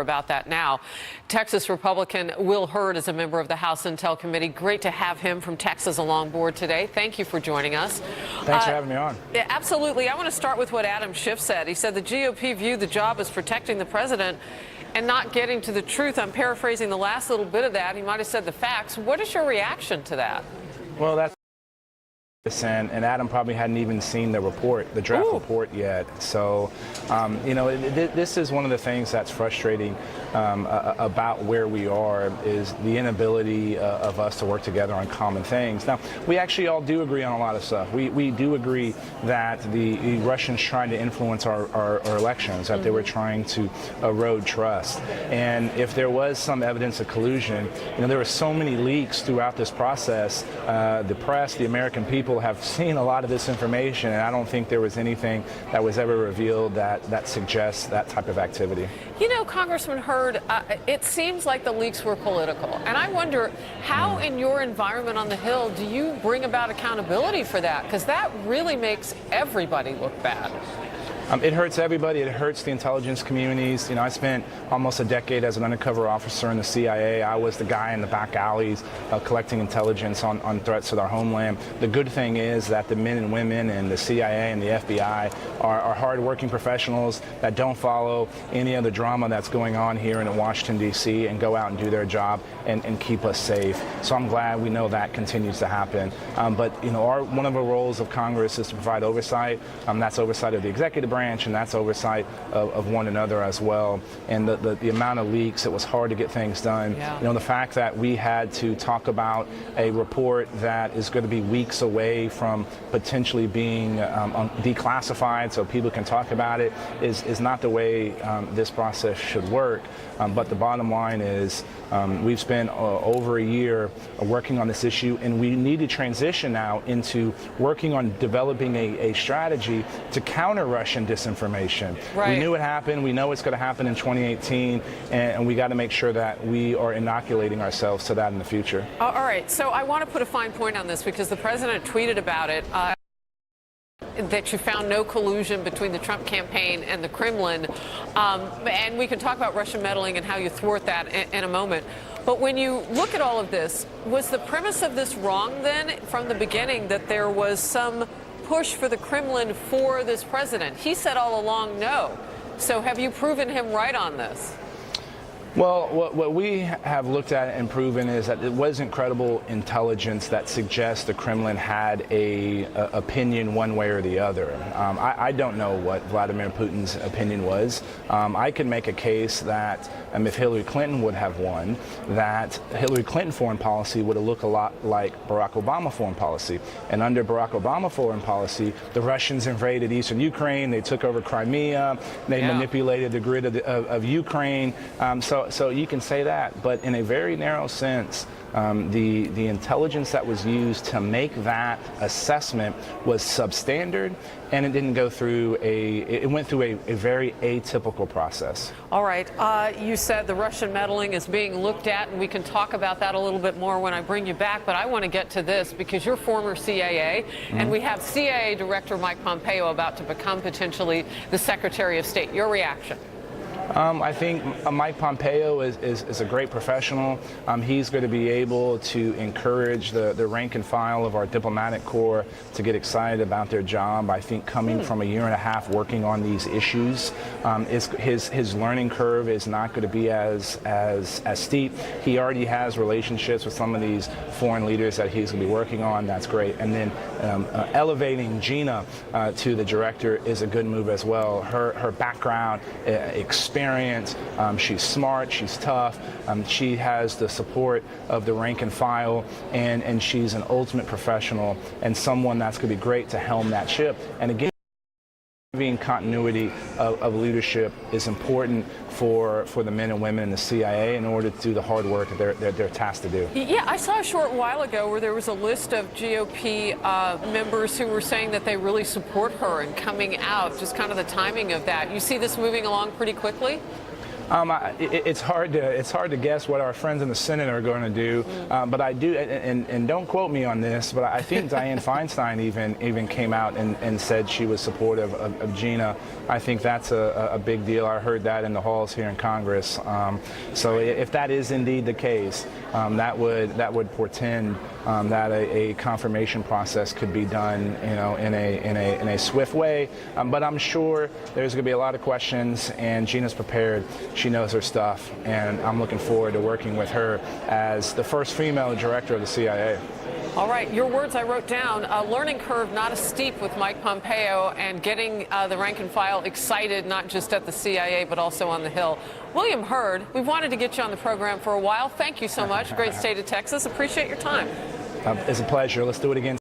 about that now. Texas Republican Will Hurd is a member of the House Intel Committee. Great to have him from Texas along board today. Thank you for joining us. Thanks for having me on. Yeah, absolutely. I want to start with what Adam Schiff said. He said the GOP viewed the job as protecting the president and not getting to the truth. I'm paraphrasing the last little bit of that. He might have said the facts. What is your reaction to that? Well, that's and Adam probably hadn't even seen the report, the draft report yet. So, this is one of the things that's frustrating about where we are is the inability of us to work together on common things. Now, we actually all do agree on a lot of stuff. We do agree that the Russians tried to influence our elections, that they were trying to erode trust. And if there was some evidence of collusion, there were so many leaks throughout this process. The press, the American people have seen a lot of this information, and I don't think there was anything that was ever revealed that suggests that type of activity. Congressman Hurd, it seems like the leaks were political, and I wonder how in your environment on the Hill do you bring about accountability for that? Because that really makes everybody look bad. It hurts everybody. It hurts the intelligence communities. I spent almost a decade as an undercover officer in the CIA. I was the guy in the back alleys collecting intelligence on threats to our homeland. The good thing is that the men and women in the CIA and the FBI are hardworking professionals that don't follow any of the drama that's going on here in Washington, D.C. and go out and do their job and keep us safe. So I'm glad we know that continues to happen. But one of our roles of Congress is to provide oversight. That's oversight of the executive branch, and that's oversight of one another as well. And the amount of leaks, it was hard to get things done. Yeah. The fact that we had to talk about a report that is going to be weeks away from potentially being declassified so people can talk about it is not the way this process should work. But the bottom line is we've spent over a year working on this issue, and we need to transition now into working on developing a strategy to counter Russian disinformation. Right. We knew it happened. We know it's going to happen in 2018, and we got to make sure that we are inoculating ourselves to that in the future. All right. So I want to put a fine point on this because the president tweeted about it. That you found no collusion between the Trump campaign and the Kremlin. And we can talk about Russian meddling and how you thwart that in a moment. But when you look at all of this, was the premise of this wrong then from the beginning, that there was some push for the Kremlin for this president? He said all along no. So have you proven him right on this? Well, what we have looked at and proven is that it wasn't credible intelligence that suggests the Kremlin had a opinion one way or the other. I don't know what Vladimir Putin's opinion was. I could make a case that if Hillary Clinton would have won, that Hillary Clinton foreign policy would have looked a lot like Barack Obama foreign policy. And under Barack Obama foreign policy, the Russians invaded eastern Ukraine, they took over Crimea, they manipulated the grid of Ukraine. So you can say that, but in a very narrow sense, the intelligence that was used to make that assessment was substandard, and it didn't go through it went through a very atypical process. All right. You said the Russian meddling is being looked at, and we can talk about that a little bit more when I bring you back, but I want to get to this because you're former CIA, and we have CIA Director Mike Pompeo about to become potentially the Secretary of State. Your reaction? I think Mike Pompeo is a great professional. He's going to be able to encourage the rank and file of our diplomatic corps to get excited about their job. I think coming from a year and a half working on these issues, his learning curve is not going to be as steep. He already has relationships with some of these foreign leaders that he's going to be working on. That's great. And then elevating Gina to the director is a good move as well. Her background, experience, she's smart, she's tough, she has the support of the rank and file, and she's an ultimate professional and someone that's going to be great to helm that ship. And again, having continuity of leadership is important for the men and women in the CIA in order to do the hard work that they're tasked to do. Yeah, I saw a short while ago where there was a list of GOP members who were saying that they really support her and coming out, just kind of the timing of that. You see this moving along pretty quickly? It's hard to guess what our friends in the Senate are going to do, but I do, and don't quote me on this, but I think Dianne Feinstein even came out and said she was supportive of Gina. I think that's a big deal. I heard that in the halls here in Congress. So if that is indeed the case, that would portend that a confirmation process could be done, in a swift way. But I'm sure there's going to be a lot of questions, and Gina's prepared. She knows her stuff, and I'm looking forward to working with her as the first female director of the CIA. All right, your words I wrote down. A learning curve not as steep with Mike Pompeo and getting the rank and file excited, not just at the CIA, but also on the Hill. William Hurd, we've wanted to get you on the program for a while. Thank you so much. Great state of Texas. Appreciate your time. It's a pleasure. Let's do it again.